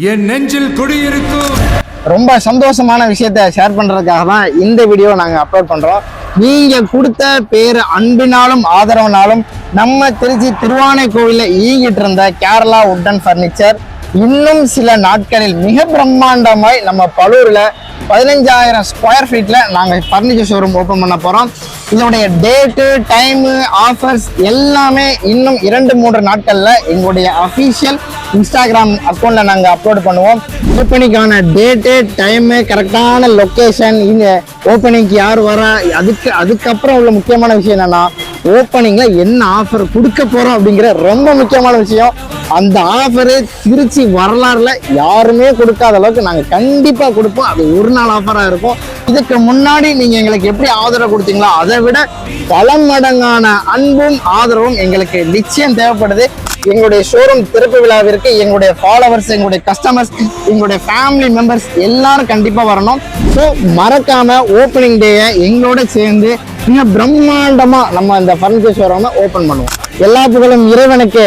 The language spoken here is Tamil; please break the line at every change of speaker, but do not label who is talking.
என் நெஞ்சில் குடியிருக்கும்
ரொம்ப சந்தோஷமான விஷயத்த ஷேர் பண்றதுக்காக தான் இந்த வீடியோ நாங்க அப்லோட் பண்றோம். நீங்க கொடுத்த பேரு அன்பினாலும் ஆதரவுனாலும் நம்ம திருச்சி திருவானைக்கோவில இயங்கிட்டு இருந்த கேரளா வுட்டன் பர்னிச்சர் இன்னும் சில நாட்களில் மிக பிரம்மாண்டமாய் நம்ம பலூர்ல 15,000 ஸ்கொயர் ஃபீட்ல நாங்க பர்னிச்சர் ஷோரூம் ஓபன் பண்ண போறோம். இதோடைய டேட்டு, டைமு, ஆஃபர்ஸ் எல்லாமே இன்னும் 2-3 நாட்கள்ல எங்களுடைய அஃபீஷியல் இன்ஸ்டாகிராம் அக்கௌண்ட்ல நாங்க அப்லோட் பண்ணுவோம். ஓப்பனிங்கான டேட்டு, டைமு, கரெக்டான லொக்கேஷன், இங்க ஓப்பனிங்க்கு யார் வர, அதுக்கப்புறம் உள்ள முக்கியமான விஷயம் என்னன்னா ஓப்பனிங்ல என்ன ஆஃபர் கொடுக்க போறோம் அப்படிங்கிற ரொம்ப முக்கியமான விஷயம். அந்த ஆஃபரு திருச்சி வரலாறுல யாருமே கொடுக்காத அளவுக்கு நாங்க கண்டிப்பா கொடுப்போம். அது ஒரு நாள் ஆஃபரா இருக்கும். இதுக்கு முன்னாடி நீங்க எங்களுக்கு எப்படி ஆதரவு கொடுத்தீங்களோ அதை விட பல மடங்கான அன்பும் ஆதரவும் எங்களுக்கு நிச்சயம் தேவைப்படுது. எங்களுடைய ஷோரூம் திறப்பு விழாவிற்கு எங்களுடைய ஃபாலோவர்ஸ், எங்களுடைய கஸ்டமர்ஸ், எங்களுடைய ஃபேமிலி மெம்பர்ஸ் எல்லாரும் கண்டிப்பா வரணும். ஸோ மறக்காம ஓப்பனிங் டேயை எங்களோட சேர்ந்து மிக பிரம்மாண்டமா நம்ம இந்த பர்னிச்சர் ஷோரூமை ஓபன் பண்ணுவோம். எல்லா புகழும் இறைவனுக்கு.